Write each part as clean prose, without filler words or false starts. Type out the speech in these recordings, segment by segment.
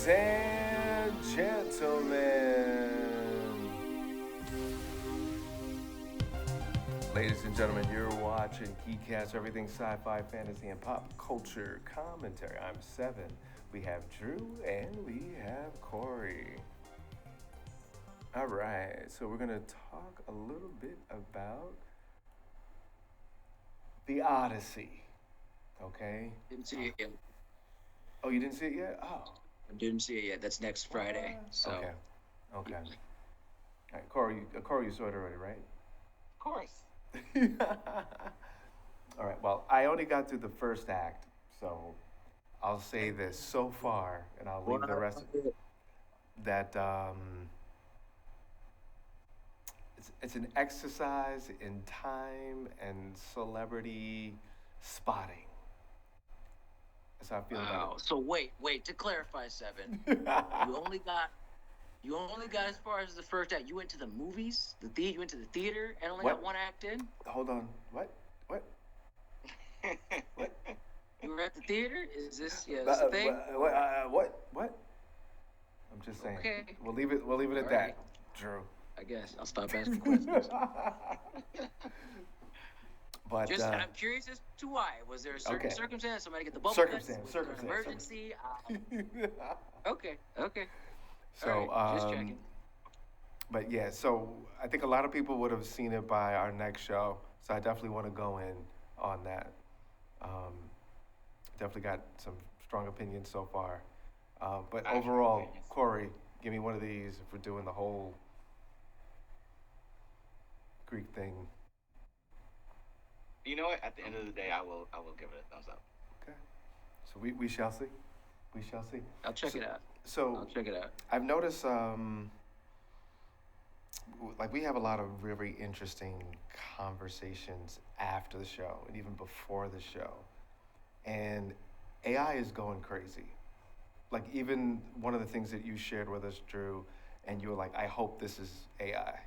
Ladies and gentlemen. Ladies and gentlemen, you're watching GEEKCASTER, everything sci-fi, fantasy, and pop culture commentary. I'm Seven. We have Drew and we have Corey. All right, so we're gonna talk a little bit about the Odyssey. Okay. Didn't see it yet. Oh, you didn't see it yet? Oh. I didn't see it yet. That's next Friday. So. Okay. Okay. All right, Corey, you saw it already, right? Of course. All right. Well, I only got through the first act, so I'll say this so far, and I'll leave the rest. That it's an exercise in time and celebrity spotting. That's how I feel about it. So wait. To clarify, Seven, you only got as far as the first act. You went to the movies, you went to the theater, and only got one act in. Hold on. What? What? You were at the theater? Is this the thing? What? I'm just saying. Okay. We'll leave it at that, Drew. I guess I'll stop asking questions. But I'm curious as to why. Was there a certain circumstance? Somebody get the bubble circumstance. An emergency. Okay. So right, just checking. But yeah, so I think a lot of people would have seen it by our next show. So I definitely want to go in on that. Definitely got some strong opinions so far. But overall, Corey, give me one of these if we're doing the whole Greek thing. You know what? At the end of the day, I will give it a thumbs up. Okay. So we shall see. We shall see. I'll check it out. So I'll check it out. I've noticed, like we have a lot of really interesting conversations after the show and even before the show, and AI is going crazy. Like even one of the things that you shared with us, Drew, and you were like, "I hope this is AI."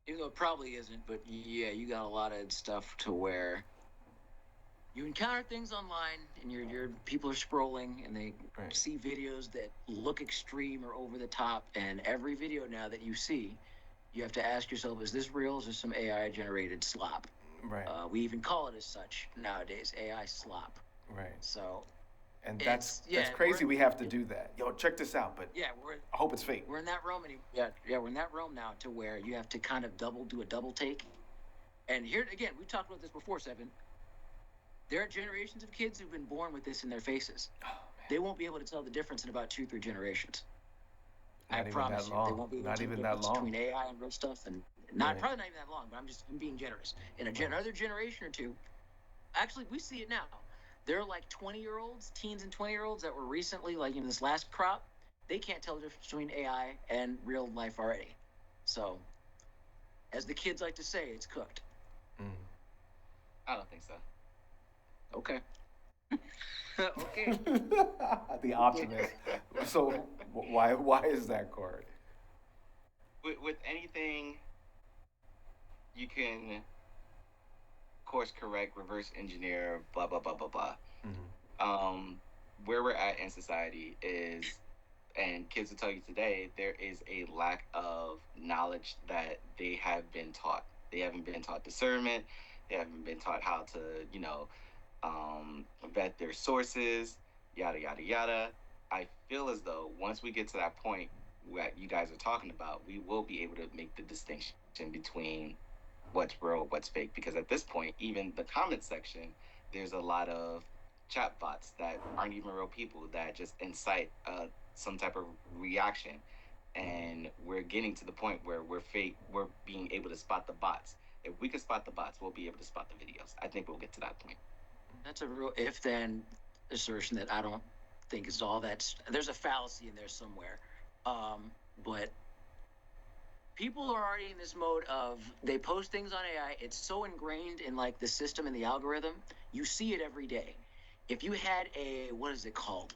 Even though it probably isn't, but yeah, you got a lot of stuff to where you encounter things online, and your people are scrolling, and they see videos that look extreme or over the top, and every video now that you see, you have to ask yourself, is this real? Is this some AI generated slop? Right. We even call it as such nowadays, AI slop. Right. So. And that's crazy. We have to do that. Yo, check this out. But yeah, I hope it's fake. We're in that realm. We're in that realm now to where you have to kind of do a double take. And here again, we've talked about this before, Seven. There are generations of kids who've been born with this in their faces. Oh, they won't be able to tell the difference in about 2-3 generations. I promise you, they won't be able to tell the difference between AI and real stuff, and probably not even that long. But I'm being generous. In another generation or two, actually, we see it now. There are like 20-year-olds, teens and 20-year-olds that were recently, like in this last crop, they can't tell the difference between AI and real life already. So, as the kids like to say, it's cooked. I don't think so. Okay. Okay. The optimist. So, why is that, Corey? With anything, you can course correct, reverse engineer, blah blah blah blah blah. Mm-hmm. Where we're at in society is, and kids will tell you today, there is a lack of knowledge that they have been taught. They haven't been taught discernment. They haven't been taught how to, vet their sources, yada yada yada. I feel as though once we get to that point that you guys are talking about, we will be able to make the distinction between what's real, what's fake, because at this point, even the comment section, there's a lot of chat bots that aren't even real people that just incite some type of reaction, and we're getting to the point where we're being able to spot the bots. If we can spot the bots, we'll be able to spot the videos. I think we'll get to that point. That's a real if-then assertion that I don't think is all that. There's a fallacy in there somewhere, but people are already in this mode of they post things on AI. It's so ingrained in like the system and the algorithm. You see it every day. If you had what is it called?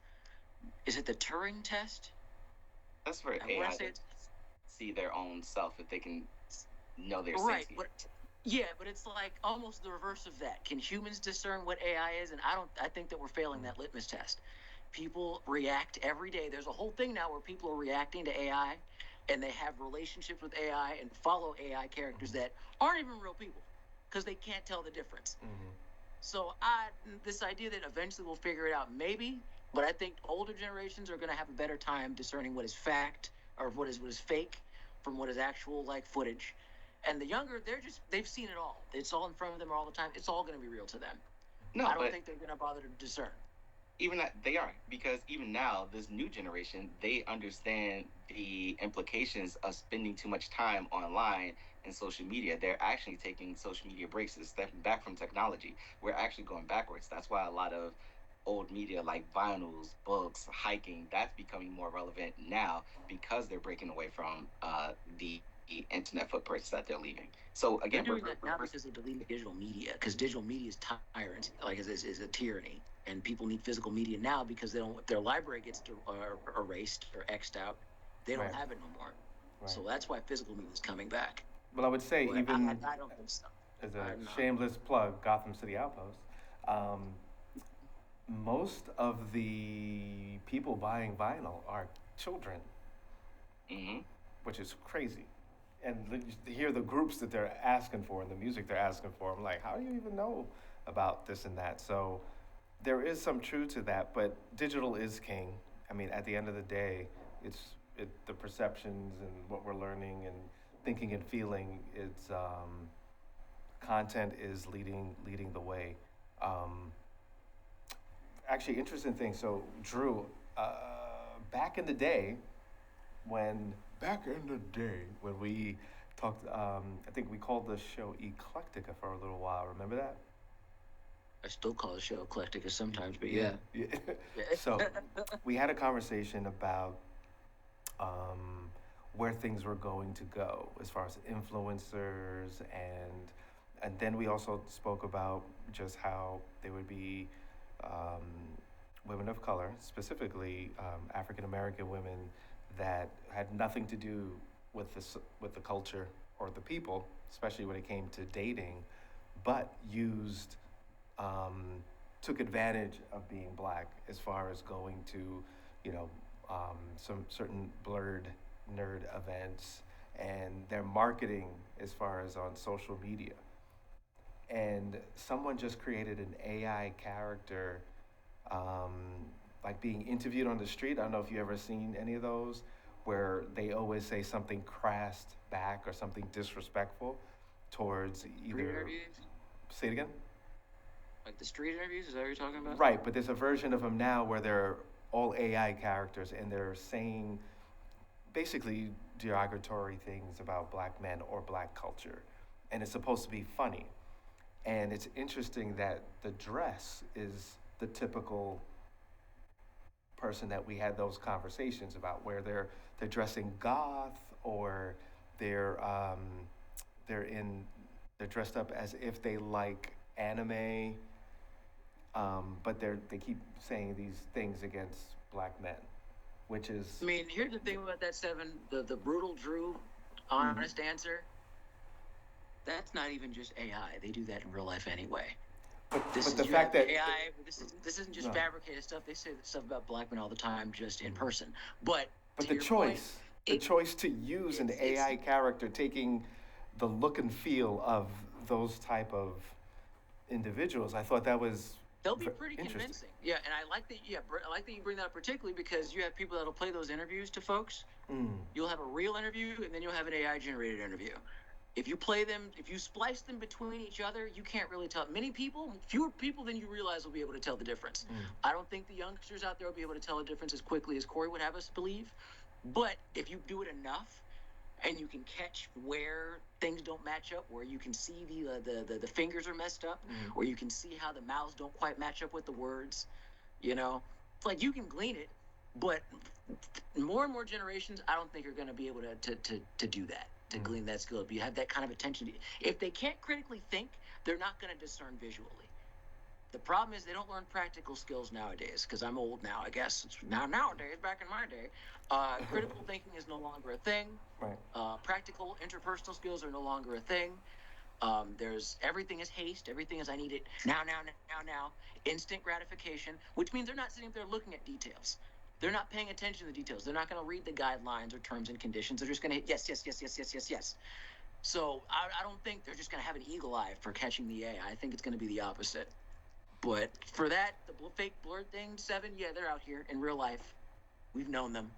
Is it the Turing test? That's for AI to see their own self if they can know their right. Safety. But it's like almost the reverse of that. Can humans discern what AI is? And I think that we're failing that litmus test. people react every day. There's a whole thing now where people are reacting to AI, and they have relationships with AI and follow AI characters that aren't even real people because they can't tell the difference. Mm-hmm. So this idea that eventually we'll figure it out, maybe, but I think older generations are going to have a better time discerning what is fact or what is fake from what is actual like footage. And the younger, they've seen it all. It's all in front of them all the time. It's all going to be real to them. No, I don't but think they're going to bother to discern. even that they are, because even now this new generation, they understand the implications of spending too much time online and social media. They're actually taking social media breaks and stepping back from technology. We're actually going backwards. That's why a lot of old media like vinyls, books, hiking, that's becoming more relevant now because they're breaking away from the internet footprints that they're leaving. So They're again, doing that now because they're deleting digital media, because digital media is tyrant, like is a tyranny, and people need physical media now because they don't. Their library gets erased or xed out. They don't Right. have it no more. Right. So that's why physical media is coming back. Well, I would say But even I don't think so. as a I'm not. shameless plug, Gotham City Outpost. Most of the people buying vinyl are children, hmm which is crazy. And to hear the groups that they're asking for and the music they're asking for, I'm like, how do you even know about this and that? So there is some truth to that, but digital is king. I mean, at the end of the day, the perceptions and what we're learning and thinking and feeling. It's content is leading the way. Um, Actually, interesting thing. So, Drew, back in the day, when we talked, I think we called the show Eclectica for a little while. Remember that? I still call the show Eclectica sometimes, but yeah. Yeah. So we had a conversation about where things were going to go as far as influencers, and then we also spoke about just how there would be um, women of color, specifically African American women, that had nothing to do with the culture or the people, especially when it came to dating, but used took advantage of being black as far as going to, you know, some certain blurred nerd events and their marketing as far as on social media. And someone just created an AI character, um, like being interviewed on the street. I don't know if you ever seen any of those, where they always say something crass back or something disrespectful towards Street either. interviews? Say it again. Like the street interviews? Is that what you're talking about? Right, but there's a version of them now where they're all AI characters and they're saying basically derogatory things about black men or black culture. And it's supposed to be funny. And it's interesting that the dress is the typical person that we had those conversations about, where they're dressing goth, or they're um, they're in they're dressed up as if they like anime, but they keep saying these things against black men, which is. I mean, here's the thing about that, Seven. The brutal Drew, Mhm. honest answer. That's not even just AI. They do that in real life anyway. But the fact that AI. This isn't just No. fabricated stuff. They say stuff about black men all the time, just in person. But But to the your choice, point, the it- choice to use an it's- AI character taking the look and feel of those type of individuals, I thought that was they'll be pretty interesting. convincing. Yeah, and I like that. Yeah, I like that you bring that up particularly because you have people that'll play those interviews to folks. Mm, You'll have a real interview, and then you'll have an AI generated interview. If you play them, if you splice them between each other, you can't really tell. Fewer people than you realize will be able to tell the difference. mm. I don't think the youngsters out there will be able to tell the difference as quickly as Corey would have us believe. But if you do it enough, and you can catch where things don't match up, where you can see the fingers are messed up, Mhm. or you can see how the mouths don't quite match up with the words, it's like you can glean it, but more and more generations, I don't think are going to be able to do that, to glean that skill. If you have that kind of attention, if they can't critically think, they're not going to discern visually. The problem is they don't learn practical skills nowadays, because I'm old now, I guess. Nowadays, back in my day, critical thinking is no longer a thing. Right. Practical interpersonal skills are no longer a thing. There's everything is haste, everything is I need it now, now, now, now, instant gratification, which means they're not sitting there looking at details. They're not paying attention to the details. They're not going to read the guidelines or terms and conditions. They're just going to hit yes, yes, yes, yes, yes, yes, yes. So I don't think they're just going to have an eagle eye for catching the AI. I think it's going to be the opposite. But for that, the fake blurred thing, 7, yeah, they're out here in real life. We've known them.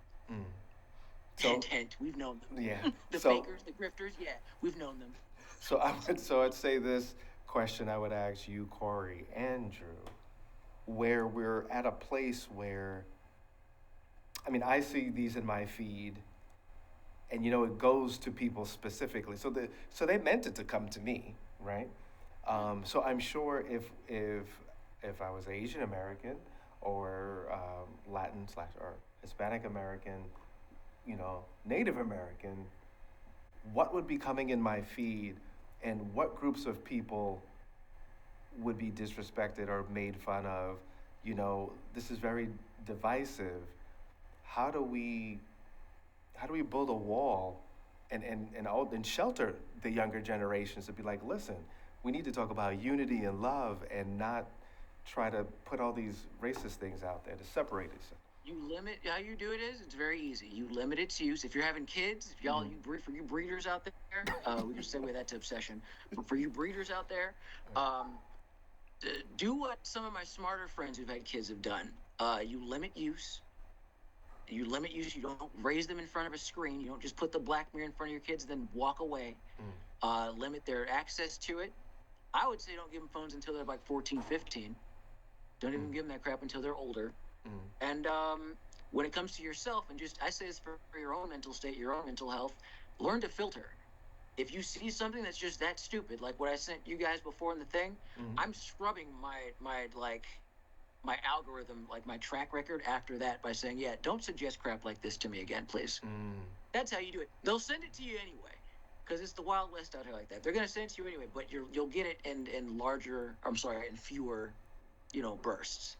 So Hint, hint, we've known them. yeah. The So fakers, the grifters, yeah, we'd known them. I'd say this question I would ask you, Corey and Drew, where we're at a place where, I mean, I see these in my feed, and it goes to people specifically. So they meant it to come to me, right? So I'm sure if I was Asian American or Latin slash or Hispanic American, Native American, what would be coming in my feed, and what groups of people would be disrespected or made fun of? This is very divisive. How do we build a wall and shelter the younger generations to be like, listen, we need to talk about unity and love and not try to put all these racist things out there to separate us. You limit how you do it is it's very easy. You limit its use. If you're having kids, if y'all for you breeders out there, we can segue that to obsession. But for you breeders out there, do what some of my smarter friends who've had kids have done. You limit use. You limit use. You don't raise them in front of a screen. You don't just put the black mirror in front of your kids and then walk away. Limit their access to it. I would say don't give them phones until they're like 14, 15. Don't even give them that crap until they're older. And when it comes to yourself, and I say this for your own mental state, your own mental health, learn to filter. If you see something that's just that stupid, like what I sent you guys before in the thing, I'm scrubbing my algorithm, like my track record after that by saying, yeah, don't suggest crap like this to me again, please. That's how you do it. They'll send it to you anyway, because it's the Wild West out here like that. They're going to send it to you anyway, but you'll get it in fewer, bursts.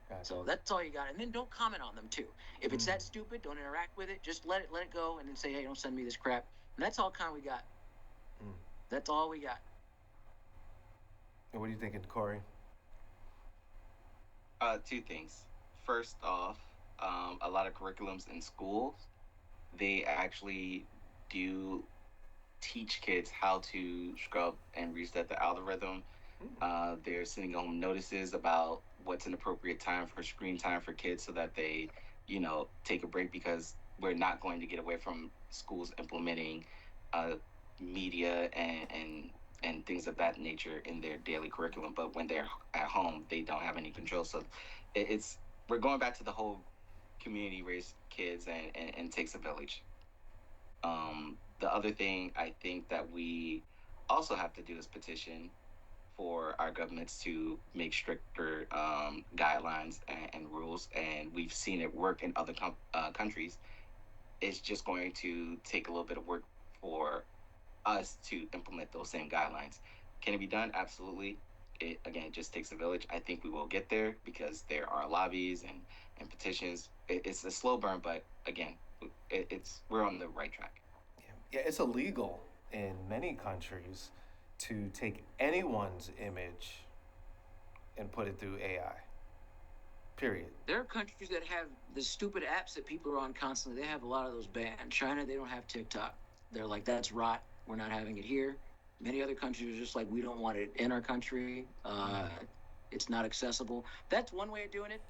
Gotcha. So that's all you got. And then don't comment on them too. If it's that stupid, don't interact with it. Just let it go, and then say, hey, don't send me this crap. And that's all we got. That's all we got. And what are you thinking, Corey? 2 things. First off, a lot of curriculums in schools, they actually do teach kids how to scrub and reset the algorithm. They're sending home notices about what's an appropriate time for screen time for kids so that they, take a break, because we're not going to get away from schools implementing media and things of that nature in their daily curriculum. But when they're at home, they don't have any control. So we're going back to the whole community raise kids and takes a village. The other thing I think that we also have to do is petition for our governments to make stricter guidelines and rules, and we've seen it work in other countries. It's just going to take a little bit of work for us to implement those same guidelines. Can it be done? Absolutely. It just takes a village. I think we will get there because there are lobbies and petitions. It's a slow burn, but again, we're on the right track. Yeah, it's illegal in many countries to take anyone's image and put it through AI. Period. There are countries that have the stupid apps that people are on constantly. They have a lot of those banned. China, they don't have TikTok. They're like, that's rot. We're not having it here. Many other countries are just like, we don't want it in our country. It's not accessible. That's one way of doing it.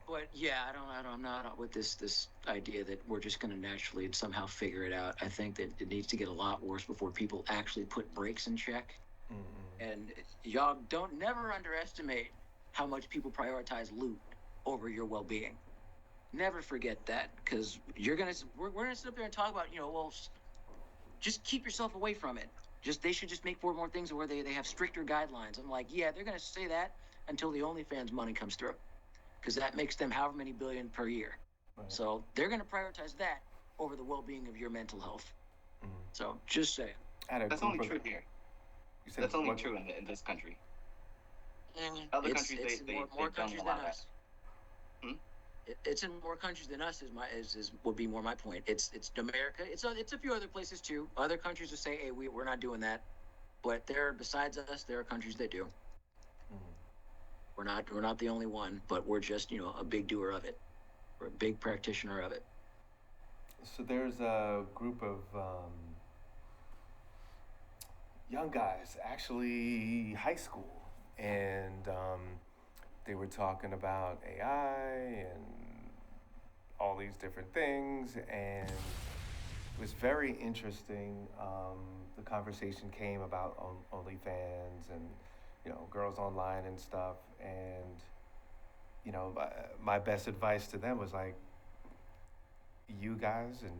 But yeah, I'm not with this idea that we're just going to naturally somehow figure it out. I think that it needs to get a lot worse before people actually put brakes in check. And y'all never underestimate how much people prioritize loot over your well-being. Never forget that, because we're gonna sit up there and talk about, just keep yourself away from it. They should just make more things where they have stricter guidelines. I'm like, yeah, they're gonna say that until the OnlyFans money comes through, because that makes them however many billion per year. Right. So they're gonna prioritize that over the well-being of your mental health. So just say that's only true here. That's only true in this country. Other countries, they more don't countries allow than us. It's in more countries than us. Is would be more my point. It's America. It's a few other places too. Other countries will say, hey, we're not doing that. But besides us, there are countries that do. Mm. We're not the only one, but we're just a big doer of it. We're a big practitioner of it. So there's a group of young guys, actually high school, and they were talking about AI and all these different things, and it was very interesting. The conversation came about OnlyFans and girls online and stuff, and my best advice to them was like, you guys and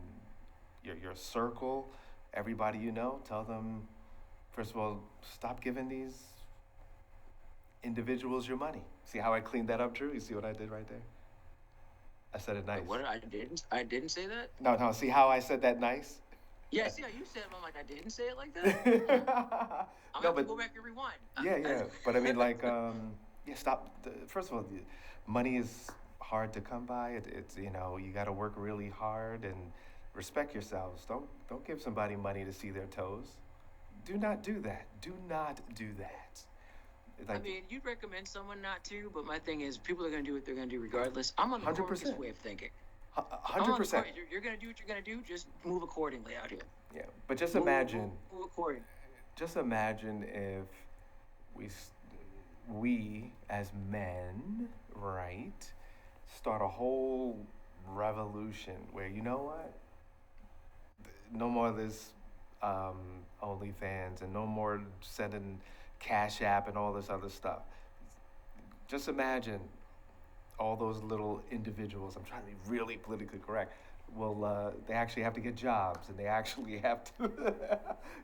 your circle, everybody tell them, first of all, stop giving these individuals your money. See how I cleaned that up, Drew? You see what I did right there? I said it nice. Wait, what? I didn't say that. No. See how I said that nice? Yeah, see how you said it. I'm like, I didn't say it like that. I'm gonna have to go back and rewind. Yeah. But I mean, like, yeah. Stop. First of all, money is hard to come by. It's you got to work really hard and respect yourselves. Don't give somebody money to see their toes. Do not do that. Do not do that. I mean, you'd recommend someone not to, but my thing is, people are going to do what they're going to do regardless. I'm on the 100%. Corcus way of thinking. 100%. You're going to do what you're going to do. Just move accordingly out here. Yeah, but just imagine. Move accordingly. Just imagine if we as men, right, start a whole revolution where what? No more of this OnlyFans and no more sending Cash App and all this other stuff. Just imagine all those little individuals. I'm trying to be really politically correct. Well, they actually have to get jobs, and they actually have to,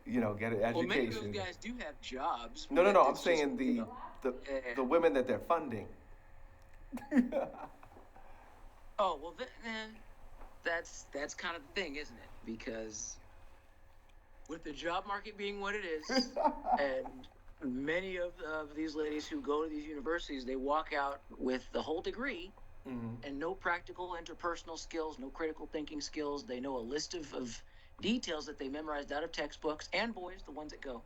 get an education. Well, many of those guys do have jobs. No. I'm saying the women that they're funding. Oh well, then that's kind of the thing, isn't it? Because with the job market being what it is, and many of these ladies who go to these universities, they walk out with the whole degree and no practical interpersonal skills, no critical thinking skills. They know a list of details that they memorized out of textbooks, and boys, the ones that go.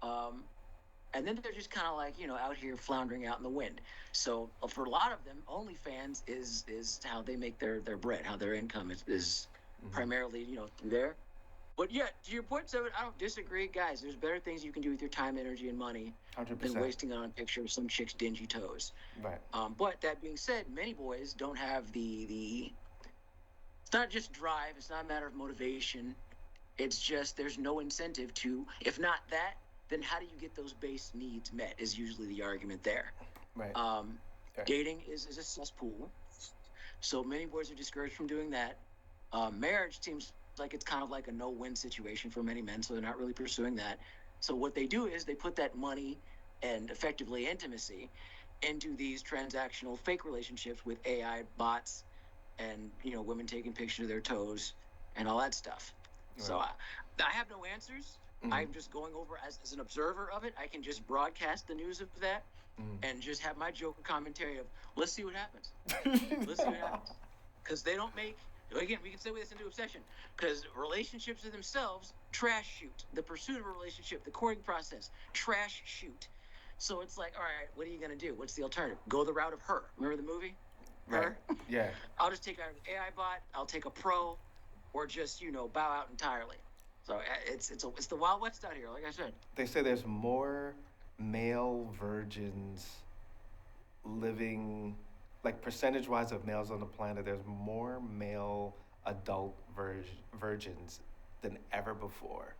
And then they're just kind of like, out here floundering out in the wind. So for a lot of them, OnlyFans is how they make their bread, how their income is primarily, through there. But yeah, to your point, Seven, I don't disagree. Guys, there's better things you can do with your time, energy, and money 100%. than wasting it on a picture of some chick's dingy toes. Right. But that being said, many boys don't have the it's not just drive, it's not a matter of motivation. It's just there's no incentive to, if not that, then how do you get those base needs met is usually the argument there. Right. Dating is a cesspool. So many boys are discouraged from doing that. Marriage seems like it's kind of like a no-win situation for many men, so they're not really pursuing that. So what they do is they put that money and effectively intimacy into these transactional fake relationships with AI bots and women taking pictures of their toes and all that stuff. Right. So I have no answers. I'm just going over as an observer of it. I can just broadcast the news of that and just have my joke and commentary of let's see what happens. Let's see what happens. Because they don't make. Again, we can segue this into obsession, because relationships in themselves, trash shoot. The pursuit of a relationship, the courting process, trash shoot. So it's like, all right, what are you going to do? What's the alternative? Go the route of Her. Remember the movie? Her? Right. Yeah. I'll just take out an AI bot, I'll take a pro, or just, bow out entirely. So it's the Wild West out here, like I said. They say there's more male virgins living, like percentage-wise of males on the planet, there's more male adult virgins than ever before.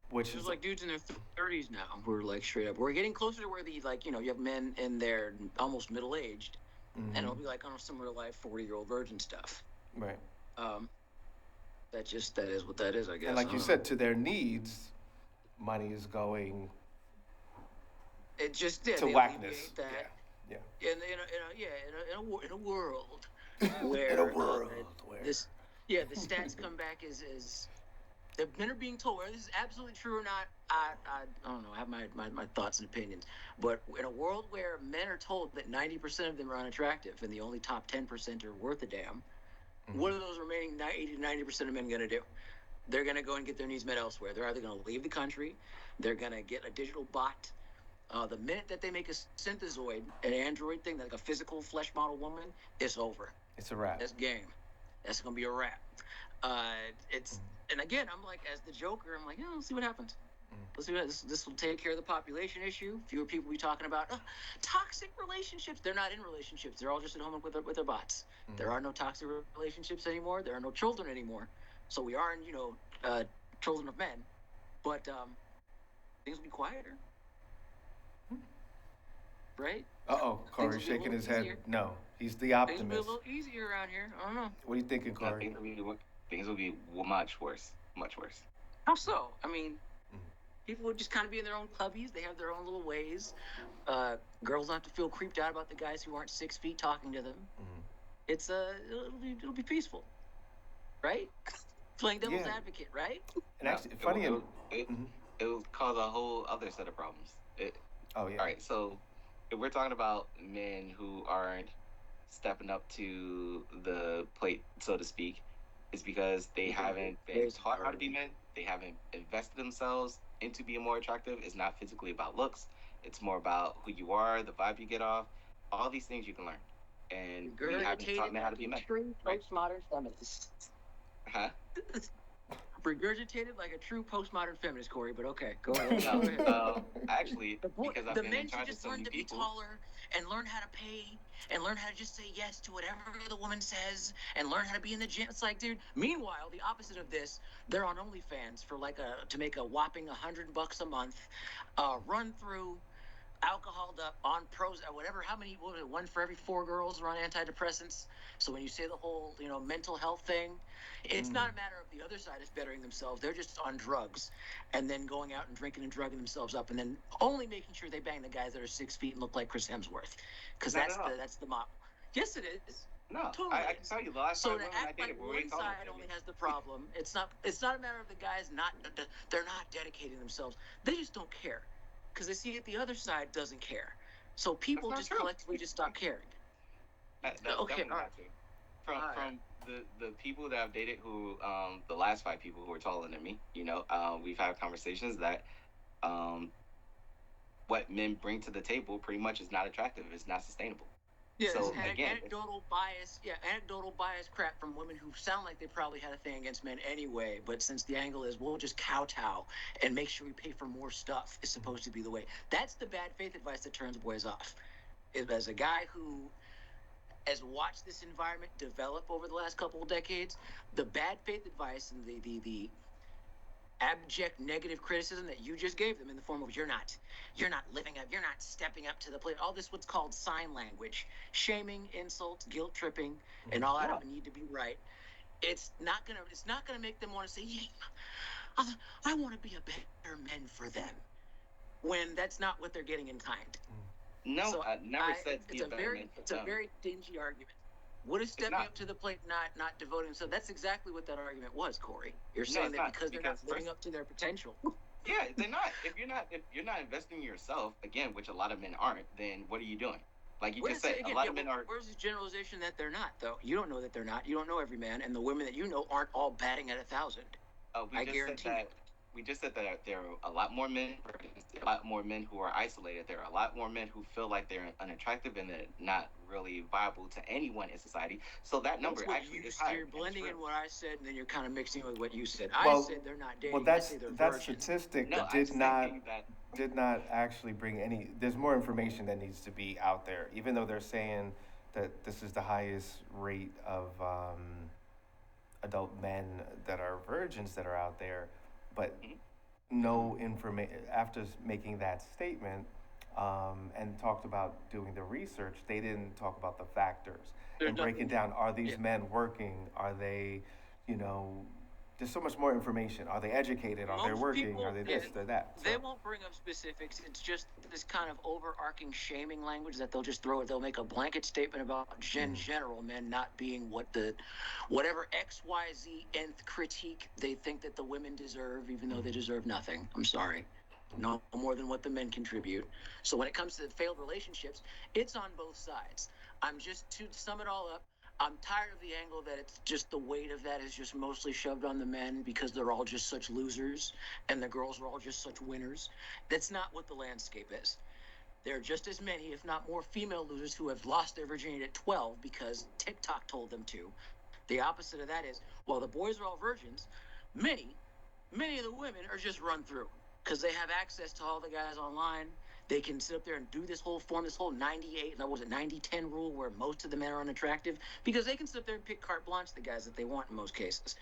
Which There's is like dudes in their 30s now who are like straight up. We're getting closer to where you have men in their almost middle-aged, and it'll be like on some real life 40-year-old virgin stuff. Right. That is what that is, I guess. And like you said, to their needs, money is going. It just to whackness. That. Yeah. In a world where in a world where the stats come back as If men are being told whether this is absolutely true or not, I don't know. I have my thoughts and opinions. But in a world where men are told that 90% of them are unattractive and the only top 10% are worth a damn, what are those remaining 80 to 90% of men going to do? They're going to go and get their needs met elsewhere. They're either going to leave the country, they're going to get a digital bot. The minute that they make a synthezoid, an android thing, like a physical flesh model woman, it's over. It's a wrap. That's game. That's going to be a wrap. It's and again, I'm like, as the Joker, I'm like, yeah, let's see what happens. Let's see what this will take care of the population issue. Fewer people will be talking about toxic relationships. They're not in relationships. They're all just at home with their bots. There are no toxic relationships anymore. There are no children anymore. So we are in, children of men, but things will be quieter, right? Corey's shaking his head. Easier. No, he's the Things will be a optimist. little easier around here. I don't know. What are you thinking, Corey? Things will be much worse. Much worse. How so? I mean, people would just kind of be in their own clubbies. They have their own little ways. Girls don't have to feel creeped out about the guys who aren't 6 feet talking to them. It's it'll be peaceful, right? Playing devil's advocate, right? And actually, funny. It will cause a whole other set of problems. Oh yeah. All right, so if we're talking about men who aren't stepping up to the plate, so to speak, it's because they haven't been taught how to be men. They haven't invested themselves into being more attractive. It's not physically about looks. It's more about who you are, the vibe you get off, all these things you can learn. And we haven't taught men how to be men. Postmodern feminist. Huh? Regurgitated like a true postmodern feminist, Corey. But okay, go ahead. Actually, because I've the been men in should charge of just so learn many to be people. taller and learn how to pay and learn how to just say yes to whatever the woman says and learn how to be in the gym. It's like, dude. Meanwhile, the opposite of this, they're on OnlyFans for to make a whopping $100 a month, run through. Alcoholed up on pros, whatever. How many? One for every 4 girls are on antidepressants. So when you say the whole, mental health thing, it's not a matter of the other side is bettering themselves. They're just on drugs, and then going out and drinking and drugging themselves up, and then only making sure they bang the guys that are 6 feet and look like Chris Hemsworth, because that's the model. Yes, it is. No, totally. I can tell you the last so time to act like one side only has the problem. It's not a matter of the guys they're not dedicating themselves. They just don't care. Because they see that the other side doesn't care. So people just collectively just stop caring. Okay, all right. From the people that I've dated who, the last 5 people who are taller than me, we've had conversations that what men bring to the table pretty much is not attractive. It's not sustainable. Yeah, so, anecdotal bias crap from women who sound like they probably had a thing against men anyway, but since the angle is we'll just kowtow and make sure we pay for more stuff is supposed to be the way. That's the bad faith advice that turns boys off. As a guy who has watched this environment develop over the last couple of decades, the bad faith advice and the abject negative criticism that you just gave them in the form of you're not living up, you're not stepping up to the plate, all this what's called sign language, shaming, insults, guilt tripping, and all that of a need to be right. It's not gonna make them want to say, yeah, I want to be a better man for them, when that's not what they're getting in kind. No, so I never said it's a very dingy argument. What is stepping up to the plate, not devoting themselves? That's exactly what that argument was, Corey. You're saying that because they're not living up to their potential. Yeah, they're not. If you're not investing in yourself, again, which a lot of men aren't, then what are you doing? Like you just said, a lot of men are. Where's this generalization that they're not, though? You don't know that they're not. You don't know every man, and the women that you know aren't all batting at 1,000. I guarantee you. We just said that there are a lot more men, a lot more men who are isolated. There are a lot more men who feel like they're unattractive and they're not really viable to anyone in society. So that number actually is higher. You're blending in what I said, and then you're kind of mixing with what you said. I said they're not dating. Well, that statistic did not actually bring any. There's more information that needs to be out there, even though they're saying that this is the highest rate of adult men that are virgins that are out there. But no information, after making that statement and talked about doing the research, they didn't talk about the factors and breaking down, are these men working? Are they, there's so much more information. Are they educated? Are they Most working? Are people, they yeah, this? They're that? they So, won't bring up specifics. It's just this kind of overarching shaming language that they'll just throw it. They'll make a blanket statement about general men not being whatever XYZ nth critique they think that the women deserve, even though they deserve nothing. I'm sorry. No more than what the men contribute. So when it comes to failed relationships, it's on both sides. I'm just to sum it all up. I'm tired of the angle that it's just the weight of that is just mostly shoved on the men because they're all just such losers and the girls are all just such winners. That's not what the landscape is. There are just as many, if not more, female losers who have lost their virginity at 12 because TikTok told them to. The opposite of that is, while the boys are all virgins, many, many of the women are just run through because they have access to all the guys online. They can sit up there and do this whole 98, that was it, 90-10 rule where most of the men are unattractive because they can sit up there and pick carte blanche the guys that they want in most cases.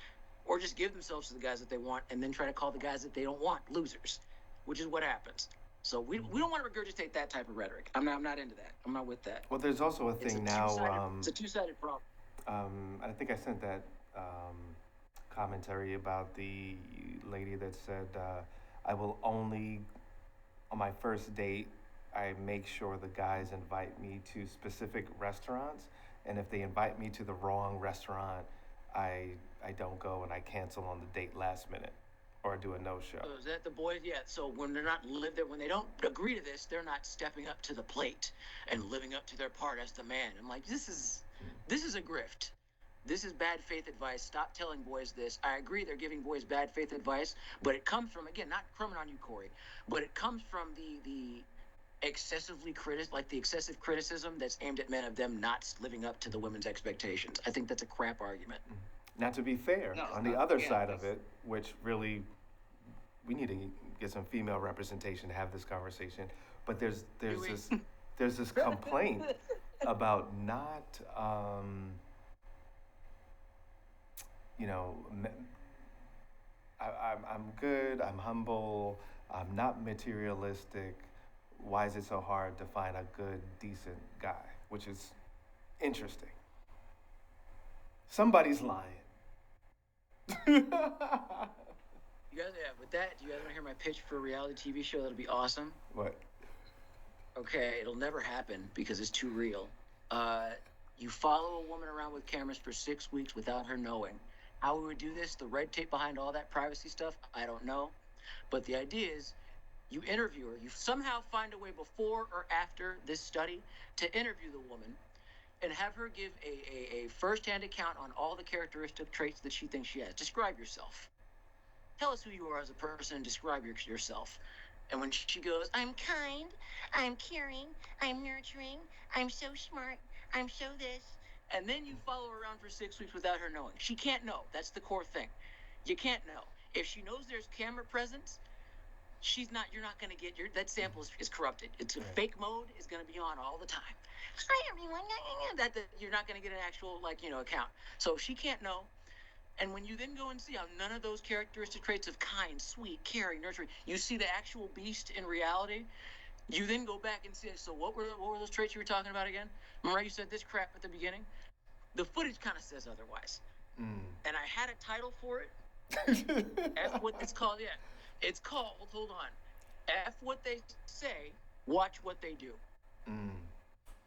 Or just give themselves to the guys that they want and then try to call the guys that they don't want losers, which is what happens. So we don't want to regurgitate that type of rhetoric. I'm not into that. I'm not with that. well, there's also a thing now. It's a two-sided problem. I think I sent that commentary about the lady that said, I will only, on my first date, I make sure the guys invite me to specific restaurants. And if they invite me to the wrong restaurant, I don't go and I cancel on the date last minute or do a no-show. So is that the boys? Yeah. So when they're not live there, when they don't agree to this, they're not stepping up to the plate and living up to their part as the man. I'm like, this is a grift. This is bad faith advice. Stop telling boys this. I agree they're giving boys bad faith advice, but it comes from, again, not criminal on you, Corey, but it comes from the excessive criticism that's aimed at men of them not living up to the women's expectations. I think that's a crap argument. Now, to be fair, No, on the other side of it, which really we need to get some female representation to have this conversation, but there's this complaint about not I'm good, I'm humble, I'm not materialistic. Why is it so hard to find a good, decent guy? Which is interesting. Somebody's lying. You guys, yeah, with that, do you guys want to hear my pitch for a reality TV show that'll be awesome? What? Okay, it'll never happen because it's too real. You follow a woman around with cameras for 6 weeks without her knowing. How we would do this, the red tape behind all that privacy stuff, I don't know. But the idea is you interview her. You somehow find a way before or after this study to interview the woman and have her give a first-hand account on all the characteristic traits that she thinks she has. Describe yourself. Tell us who you are as a person and describe yourself. And when she goes, I'm kind, I'm caring, I'm nurturing, I'm so smart, I'm so this. And then you follow her around for 6 weeks without her knowing. She can't know. That's the core thing. You can't know. If she knows there's camera presence, you're not going to get that sample is corrupted. It's a fake mode is going to be on all the time. Hi everyone. That you're not going to get an actual account. So she can't know. And when you then go and see how none of those characteristic traits of kind, sweet, caring, nurturing, you see the actual beast in reality, you then go back and say, so what were those traits you were talking about again? Remember you said this crap at the beginning? The footage kind of says otherwise. And I had a title for it. F what it's called, yeah. It's called, hold on, F what they say, watch what they do.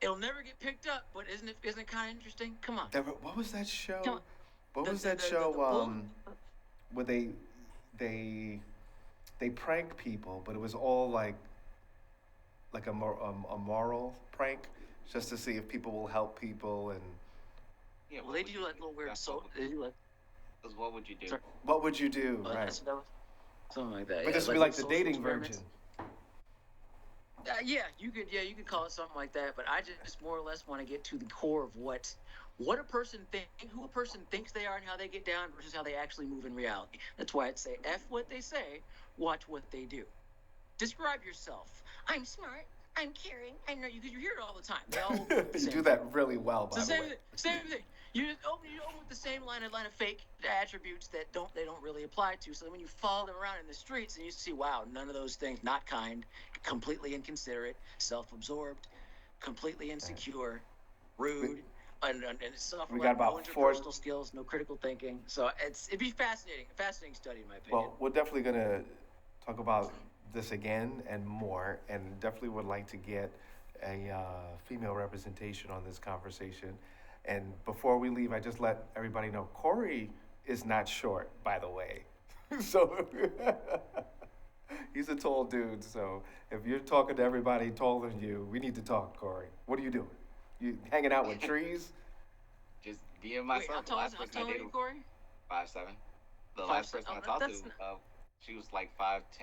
It'll never get picked up, but isn't it kind of interesting? Come on. What was that show? What was that show where they prank people, but it was all like a moral prank, just to see if people will help people and. Yeah, well, they do like little weird they do like. Because what would you do? Sorry. What would you do? Right. Something like that. But this would be like the dating version. Yeah, you could call it something like that. But I just more or less want to get to the core of who a person thinks they are and how they get down versus how they actually move in reality. That's why I'd say F what they say, watch what they do. Describe yourself. I'm smart. I'm caring. I know you because you hear it all the time. They all you do that really well, by the way. Same thing. You open with the same line of fake attributes that they don't really apply to. So when you follow them around in the streets and you see, wow, none of those things, not kind, completely inconsiderate, self-absorbed, completely insecure, rude, and it's stuff We like got about no four. interpersonal skills, no critical thinking. So it'd be a fascinating study in my opinion. Well, we're definitely gonna talk about this again and more, and definitely would like to get a female representation on this conversation. And before we leave, I just let everybody know Corey is not short, by the way. So he's a tall dude. So if you're talking to everybody taller than you, we need to talk, Corey. What are you doing? You hanging out with trees? Just DM Wait, myself. how The tall last is person I you, dated, Corey? 5'7". The Five last seven. person I Oh, talked to, that's she was like 5'10".